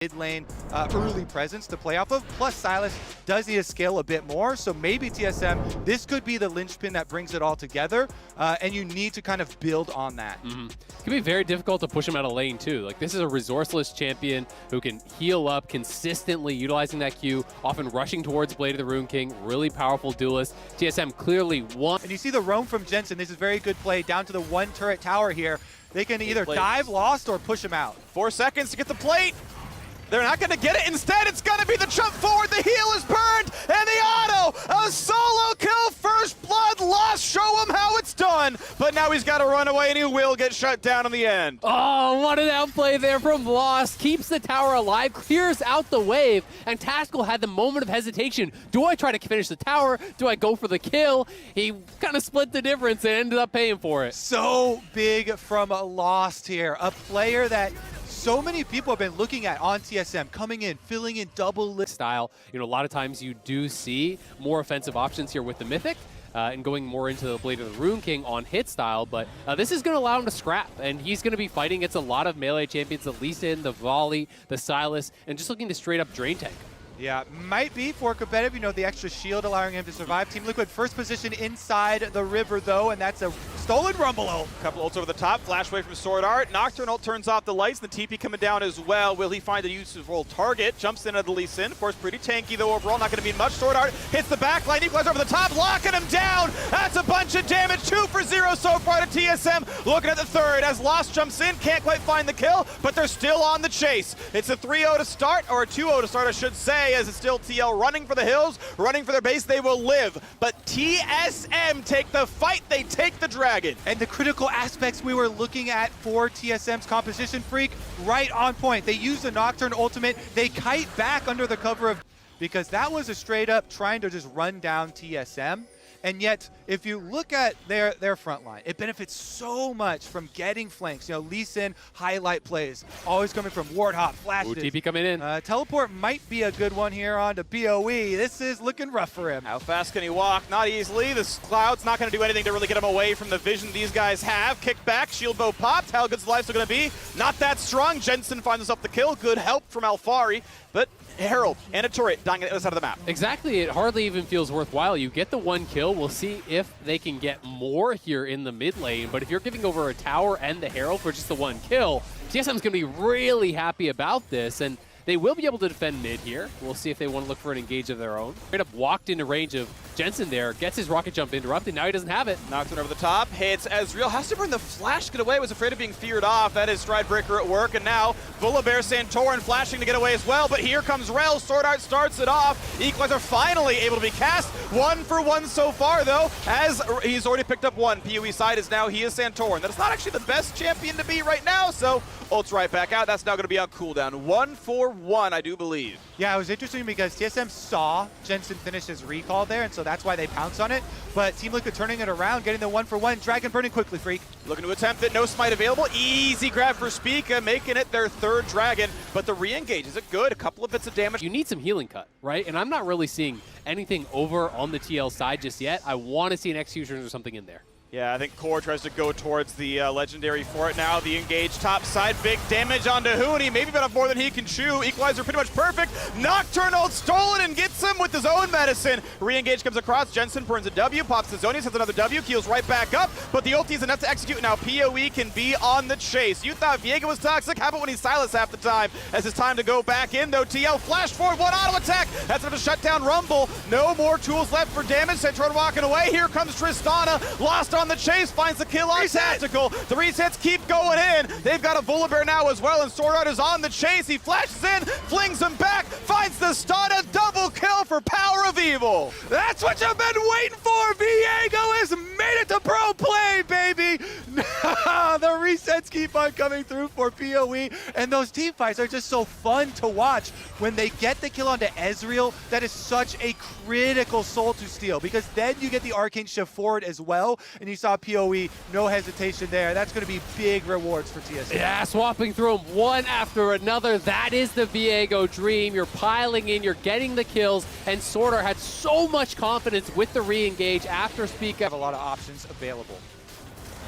mid lane early presence to play off of. Plus, Silas does need to scale a bit more, so maybe TSM, this could be the linchpin that brings it all together, and you need to kind of build on that. It can be very difficult to push him out of lane, too. Like, this is a resourceless champion who can heal up consistently, utilizing that Q, often rushing towards Blade of the Rune King. Really powerful duelist. TSM clearly won. And you see the roam from Jensen. This is very good play down to the one turret tower here. They can either dive Lost or push him out. 4 seconds to get the plate. They're not going to get it. Instead, it's going to be the jump forward. The heal is burned, and the auto. A solo kill, first blood, Lost. Show him how it's done. But now he's got to run away, and he will get shut down in the end. Oh, what an outplay there from Lost. Keeps the tower alive, clears out the wave, and Tactical had the moment of hesitation. Do I try to finish the tower? Do I go for the kill? He kind of split the difference and ended up paying for it. So big from Lost here. A player that so many people have been looking at on TSM, coming in, filling in double list style. You know, a lot of times you do see more offensive options here with the Mythic and going more into the Blade of the Rune King on hit style, but this is going to allow him to scrap, and he's going to be fighting against a lot of melee champions, the Lee Sin, the Volley, the Silas, and just looking to straight up drain tank. Yeah, might be for competitive, you know, the extra shield allowing him to survive. Team Liquid first position inside the river, though, and that's a stolen Rumble ult. Couple ults over the top, flash away from Sword Art. Nocturne ult turns off the lights, and the TP coming down as well. Will he find a useful target? Jumps in at the Lee Sin. Of course, pretty tanky, though, overall. Not going to mean much. Sword Art hits the back line, equalizer over the top, locking him down. That's a bunch of damage. 2 for 0 so far to TSM. Looking at the third as Lost jumps in. Can't quite find the kill, but they're still on the chase. It's a 3-0 to start, or a 2-0 to start, I should say, as it's still TL running for the hills, running for their base. They will live. But TSM take the fight. They take the dragon. And the critical aspects we were looking at for TSM's composition, Freak, right on point. They use the Nocturne ultimate. They kite back under the cover of, because that was a straight up trying to just run down TSM. And yet, if you look at their front line, it benefits so much from getting flanks. You know, Lee Sin highlight plays, always coming from Warthog, flashes. TP coming in. Teleport might be a good one here on to BOE. This is looking rough for him. How fast can he walk? Not easily. This Cloud's not going to do anything to really get him away from the vision these guys have. Kick back, shield bow popped. How good's life still going to be? Not that strong. Jensen finds himself the kill. Good help from Alfari, but Herald and a turret dying at the other side of the map. Exactly, it hardly even feels worthwhile. You get the 1 kill, we'll see if they can get more here in the mid lane, but if you're giving over a tower and the Herald for just the 1 kill, TSM's going to be really happy about this, and they will be able to defend mid here. We'll see if they want to look for an engage of their own. Straight up walked into range of Jensen there, gets his rocket jump interrupted, now he doesn't have it. Knocked one over the top, hits Ezreal, has to burn the flash to get away, was afraid of being feared off. That is Stride Breaker at work, and now Volibear Santorin flashing to get away as well, but here comes Rel, Sword Art starts it off. Equalizer finally able to be cast, 1 for 1 so far though, as he's already picked up 1. PoE side is now, he is Santorin. That is not actually the best champion to be right now, so ult's right back out. That's now going to be on cooldown. 1 for 1, I do believe. Yeah, it was interesting because TSM saw Jensen finish his recall there, and so that's why they pounced on it. But Team Liquid turning it around, getting the 1 for 1. Dragon burning quickly, Freak. Looking to attempt it, no smite available. Easy grab for Spica, making it their 3rd dragon. But the re-engage, is it good? A couple of bits of damage. You need some healing cut, right? And I'm not really seeing anything over on the TL side just yet. I want to see an execution or something in there. Yeah, I think Core tries to go towards the legendary for it now. The engage top side, big damage onto Huni. Maybe bit off more than he can chew. Equalizer pretty much perfect. Nocturne ult stolen and gets him with his own medicine. Re-engage comes across. Jensen burns a W, pops the Zonius, hits another W, keels right back up. But the ulti is enough to execute. Now PoE can be on the chase. You thought Viega was toxic? How about when he's Silas half the time? As it's time to go back in though. TL flash forward, 1 auto attack. That's enough to shut down Rumble. No more tools left for damage. Santorin walking away. Here comes Tristana. Lost on the chase. Finds the kill on Tactical. The resets keep going in. They've got a Volibear now as well, and Sword Art is on the chase. He flashes in, flings him back, finds the stun, a double kill for Power of Evil. That's what you've been waiting for. Viego has made it to pro play, baby. The resets keep on coming through for PoE, and those team fights are just so fun to watch when they get the kill onto Ezreal. That is such a critical soul to steal, because then you get the Arcane shift forward as well, and you saw PoE, no hesitation there. That's going to be big rewards for TSM. Yeah, swapping through them one after another. That is the Viego dream. You're piling in, you're getting the kills, and Sword Art had so much confidence with the re-engage after Speak. Have a lot of options available.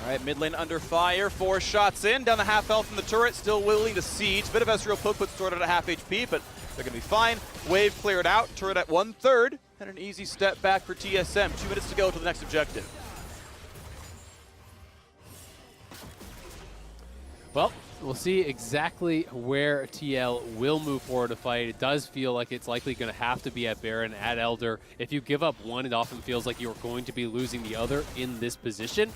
All right, mid lane under fire, 4 shots in, down to half health from the turret, still willing to siege. Bit of Ezreal poke, but sorted at half HP, but they're gonna be fine. Wave cleared out, turret at 1/3, and an easy step back for TSM. 2 minutes to go to the next objective. Well, we'll see exactly where TL will move forward to fight. It does feel like it's likely going to have to be at Baron, at Elder. If you give up one, it often feels like you're going to be losing the other in this position,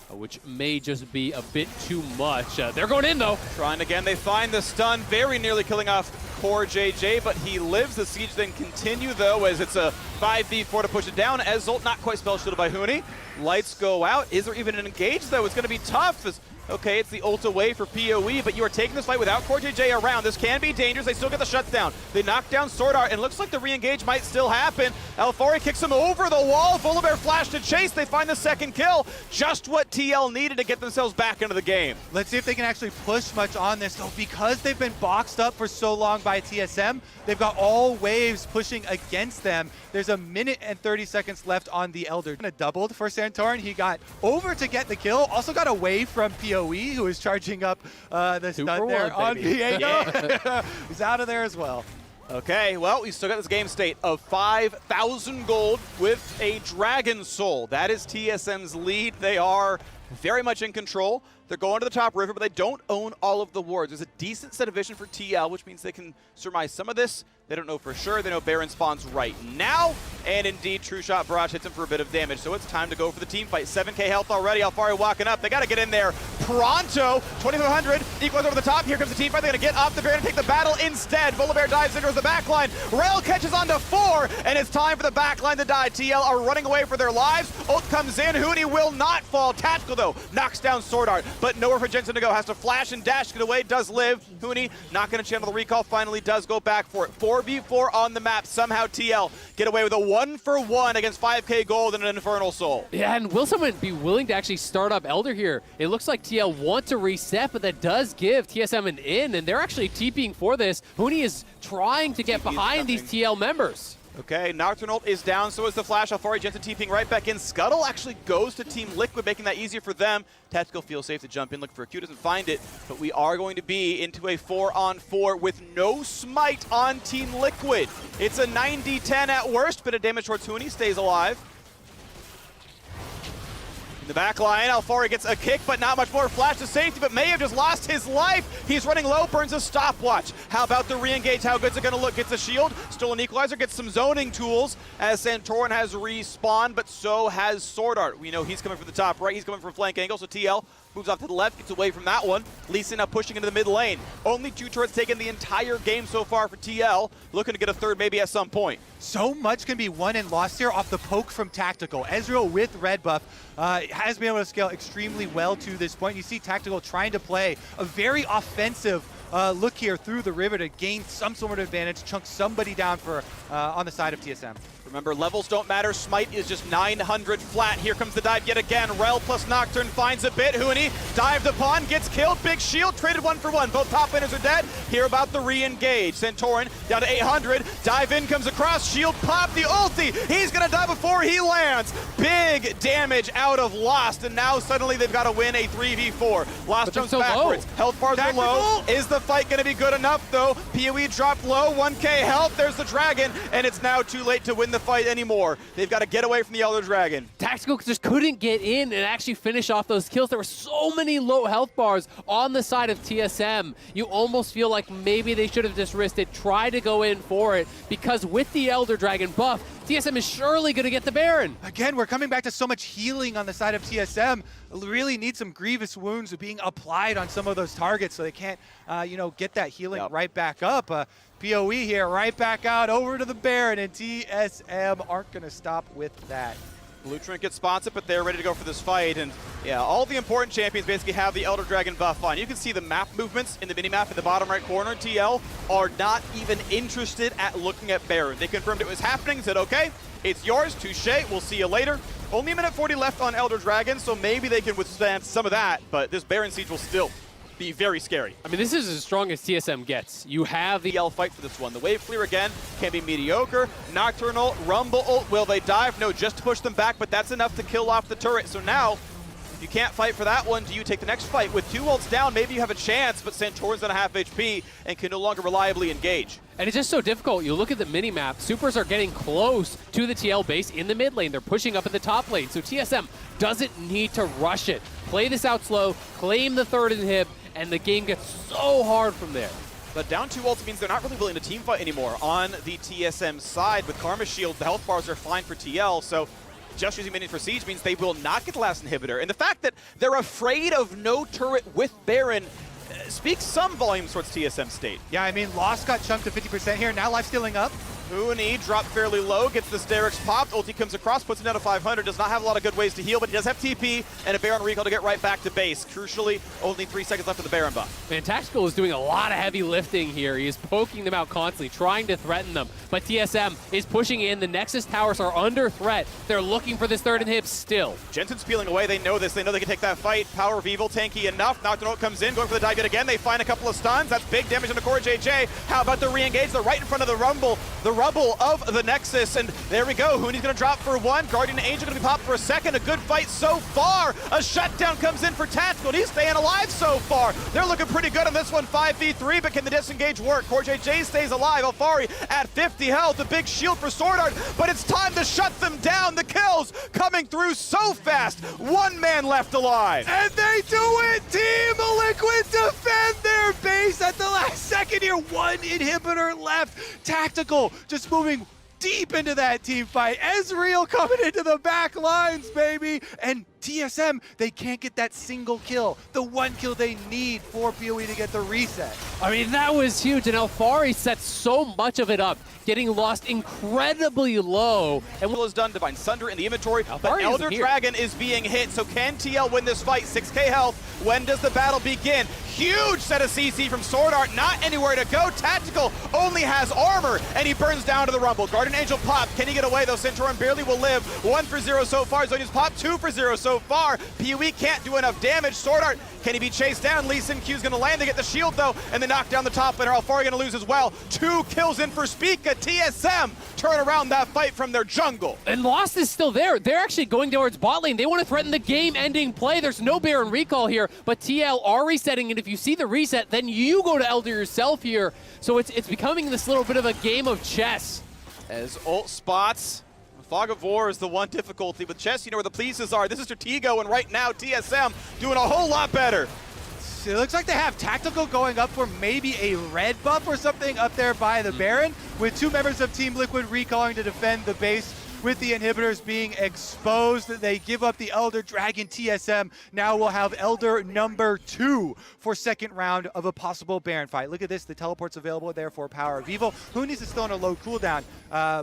which may just be a bit too much. They're going in, though. Trying again, they find the stun, very nearly killing off Core JJ, but he lives. The siege then continue, though, as it's a 5v4 to push it down. As Zolt not quite spell shielded by Huni. Lights go out. Is there even an engage, though? It's going to be tough. Okay, it's the ult away for PoE, but you are taking this fight without Core JJ around. This can be dangerous. They still get the shutdown. They knock down Sword Art, and looks like the re-engage might still happen. Alfari kicks him over the wall. Volibear flash to chase. They find the second kill. Just what TL needed to get themselves back into the game. Let's see if they can actually push much on this, though, because they've been boxed up for so long by TSM. They've got all waves pushing against them. There's a minute and 30 seconds left on the Elder. Doubled for Santorin. He got over to get the kill. Also got away from PoE, who is charging up the stun there on Viego. He's out of there as well. Okay, well, we still got this game state of 5,000 gold with a Dragon Soul. That is TSM's lead. They are very much in control. They're going to the top river, but they don't own all of the wards. There's a decent set of vision for TL, which means they can surmise some of this. They don't know for sure. They know Baron spawns right now. And indeed, True Shot Barrage hits him for a bit of damage. So it's time to go for the team fight. 7k health already. Alfari walking up. They got to get in there pronto. 2,500. Equals over the top. Here comes the team fight. They're going to get off the Baron and take the battle instead. Volibear dives in towards the backline. Rail catches onto 4. And it's time for the backline to die. TL are running away for their lives. Ult comes in. Huni will not fall. Tactical, though, knocks down Sword Art. But nowhere for Jensen to go. Has to flash and dash. Get away. Does live. Huni not going to channel the recall. Finally does go back for it. 4v4 on the map. Somehow TL get away with a 1-for-1 against 5k gold and an Infernal Soul. Yeah, and will someone be willing to actually start up Elder here? It looks like TL want to reset, but that does give TSM an in, and they're actually TPing for this. Huni is trying to get behind these TL members. Okay, Nocturnal is down, so is the Flash. Alfari Jensen TPing right back in. Scuttle actually goes to Team Liquid, making that easier for them. Tactical feels safe to jump in, look for a Q, doesn't find it, but we are going to be into a 4-on-4 with no smite on Team Liquid. It's a 90-10 at worst, bit of damage towards Huni, stays alive. In the back line, Alfari gets a kick, but not much more. Flash to safety, but may have just lost his life. He's running low, burns a stopwatch. How about the re-engage? How good's it going to look? Gets a shield, stolen equalizer, gets some zoning tools as Santorin has respawned, but so has Sword Art. We know he's coming from the top right. He's coming from flank angle, so TL moves off to the left, gets away from that one. Lee Sin now pushing into the mid lane. Only 2 turrets taken the entire game so far for TL. Looking to get a third maybe at some point. So much can be won and lost here off the poke from Tactical. Ezreal with red buff has been able to scale extremely well to this point. You see Tactical trying to play a very offensive look here through the river to gain some sort of advantage, chunk somebody down for on the side of TSM. Remember, levels don't matter. Smite is just 900 flat. Here comes the dive yet again. Rel plus Nocturne finds a bit. Huni dived upon, gets killed. Big shield, traded 1-for-1. Both top laners are dead. Hear about the re-engage. Santorin down to 800. Dive in, comes across. Shield pop, the ulti. He's going to die before he lands. Big damage out of Lost, and now suddenly they've got to win a 3v4. Lost jumps backwards. Health bars are low. Is the fight going to be good enough, though? PoE dropped low. 1k health. There's the dragon, and it's now too late to win the fight anymore. They've got to get away from the Elder Dragon. Tactical just couldn't get in and actually finish off those kills. There were so many low health bars on the side of TSM. You almost feel like maybe they should have just risked it, try to go in for it, because with the Elder Dragon buff, TSM is surely going to get the Baron. Again, we're coming back to so much healing on the side of TSM. Really need some grievous wounds being applied on some of those targets so they can't, get that healing right back up. PoE here, right back out over to the Baron, and TSM aren't going to stop with that. Blue Trinket spots it, but they're ready to go for this fight. And yeah, all the important champions basically have the Elder Dragon buff on. You can see the map movements in the minimap in the bottom right corner. TL are not even interested at looking at Baron. They confirmed it was happening, said, okay, it's yours, touche, we'll see you later. Only a minute 40 left on Elder Dragon, so maybe they can withstand some of that, but this Baron siege will still be very scary. I mean, this is as strong as TSM gets. You have the TL fight for this one. The wave clear again can be mediocre. Nocturnal, Rumble ult, will they dive? No, just to push them back, but that's enough to kill off the turret. So now you can't fight for that one, do you take the next fight? With 2 ults down, maybe you have a chance, but Santorin's on a half HP and can no longer reliably engage. And it's just so difficult. You look at the mini-map, Supers are getting close to the TL base in the mid lane. They're pushing up in the top lane. So TSM doesn't need to rush it. Play this out slow, claim the 3rd inhib, and the game gets so hard from there. But down 2 ults means they're not really willing to team fight anymore on the TSM side. With Karma Shield, the health bars are fine for TL, so just using minions for Siege means they will not get the last inhibitor. And the fact that they're afraid of no turret with Baron speaks some volumes towards TSM state. Yeah, I mean, Lost got chunked to 50% here. Now life stealing up. Huni dropped fairly low, gets the Sterix popped, ulti comes across, puts him down to 500, does not have a lot of good ways to heal, but he does have TP and a Baron recall to get right back to base. Crucially, only 3 seconds left of the Baron buff. Man, Tactical is doing a lot of heavy lifting here. He is poking them out constantly, trying to threaten them. But TSM is pushing in. The Nexus towers are under threat. They're looking for this 3rd inhib still. Jensen's peeling away. They know this. They know they can take that fight. Power of Evil, tanky enough. Nocturne comes in, going for the dive yet again. They find a couple of stuns. That's big damage on the core JJ. How about the re-engage? They're right in front of the rumble, the rubble of the Nexus, and there we go. Huni's gonna drop for 1. Guardian Angel gonna be popped for a second. A good fight so far. A shutdown comes in for Tactical, and he's staying alive so far. They're looking pretty good on this one, 5v3, but can the disengage work? Core JJ stays alive. Alfari at 50 health. A big shield for Sword Art, but it's time to shut them down. The kills coming through so fast. 1 man left alive. And they do it! Team Liquid defend their base at the last second here. 1 inhibitor left. Tactical just moving deep into that team fight. Ezreal coming into the back lines, baby. And TSM, they can't get that single kill. The 1 kill they need for PoE to get the reset. I mean, that was huge, and Alfari set so much of it up, getting Lost incredibly low. And what is done, Divine Sunder in the inventory, but Alfari Elder isn't here. Dragon is being hit, so can TL win this fight? 6k health. When does the battle begin? Huge set of CC from Sword Art, not anywhere to go. Tactical only has armor, and he burns down to the rumble. Guardian Angel pop, can he get away though? Centauran barely will live. 1 for 0 so far. Zonia's pop, 2 for 0 so far. PoE can't do enough damage. Sword Art, can he be chased down? Lee Sin Q's gonna land, they get the shield though, and they knock down the top laner. Alfari gonna lose as well. 2 kills in for Spica. TSM turn around that fight from their jungle. And Lost is still there. They're actually going towards bot lane. They want to threaten the game-ending play. There's no Baron recall here, but TL are resetting, and if you see the reset, then you go to Elder yourself here. So it's becoming this little bit of a game of chess. As ult spots, Fog of War is the one difficulty. With chess, you know where the pieces are. This is Stratego, and right now TSM doing a whole lot better. It looks like they have Tactical going up for maybe a red buff or something up there by the Baron, with 2 members of Team Liquid recalling to defend the base. With the inhibitors being exposed, they give up the Elder Dragon. TSM now will have Elder number 2 for 2nd round of a possible Baron fight. Look at this, the teleport's available there for Power of Evil. Huni's is still on a low cooldown,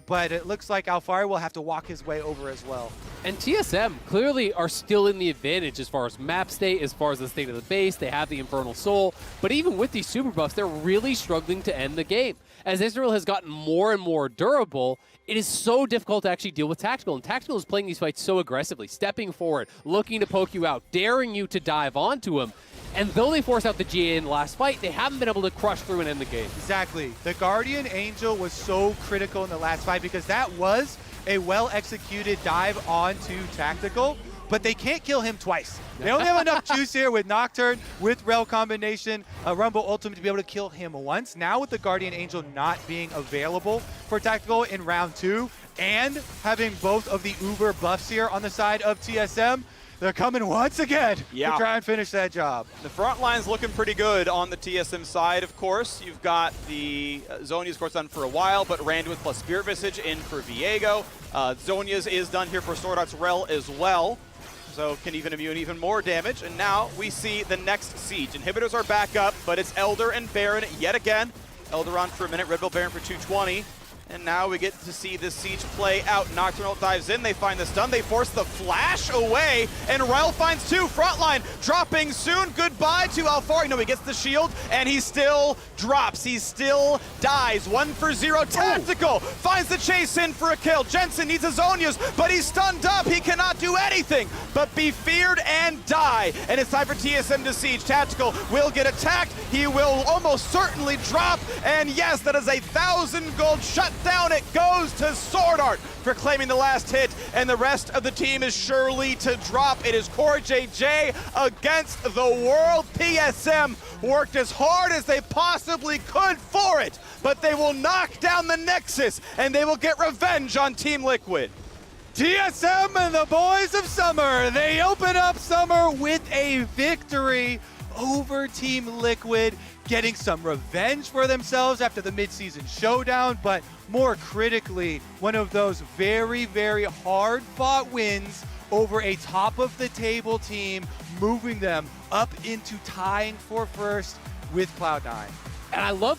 but it looks like Alfari will have to walk his way over as well. And TSM clearly are still in the advantage as far as map state, as far as the state of the base. They have the Infernal Soul, but even with these super buffs, they're really struggling to end the game. As Israel has gotten more and more durable, it is so difficult to actually deal with Tactical, and Tactical is playing these fights so aggressively, stepping forward, looking to poke you out, daring you to dive onto him. And though they forced out the GA in the last fight, they haven't been able to crush through and end the game. Exactly. The Guardian Angel was so critical in the last fight because that was a well-executed dive onto Tactical, but they can't kill him twice. They only have enough juice here with Nocturne, with Rel combination, Rumble Ultimate to be able to kill him once. Now with the Guardian Angel not being available for Tactical in round 2, and having both of the Uber buffs here on the side of TSM, they're coming once again to try and finish that job. The front line's looking pretty good on the TSM side, of course. You've got the Zonia's, of course, done for a while, but Randuin plus Spirit Visage in for Viego. Zonia's is done here for Sword Art's Rel as well, so can even immune even more damage. And now we see the next siege. Inhibitors are back up, but it's Elder and Baron yet again. Elder on for a minute, Red Bull Baron for 220. And now we get to see this siege play out. Nocturnal dives in, they find the stun, they force the flash away, and Rel finds 2. Frontline dropping soon. Goodbye to Alfari. No, he gets the shield, and he still drops. He still dies. 1 for 0. Tactical finds the chase in for a kill. Jensen needs his Zonias, but he's stunned up. He cannot do anything but be feared and die. And it's time for TSM to siege. Tactical will get attacked. He will almost certainly drop. And yes, that is a 1,000 gold shutdown down it goes to Sword Art for claiming the last hit, and the rest of the team is surely to drop. It is Core JJ against the world. PSM worked as hard as they possibly could for it, but they will knock down the Nexus, and they will get revenge on Team Liquid. TSM and the boys of Summer, they open up Summer with a victory over Team Liquid, getting some revenge for themselves after the midseason showdown, but more critically, one of those very, very hard-fought wins over a top-of-the-table team, moving them up into tying for first with Cloud9. And I love that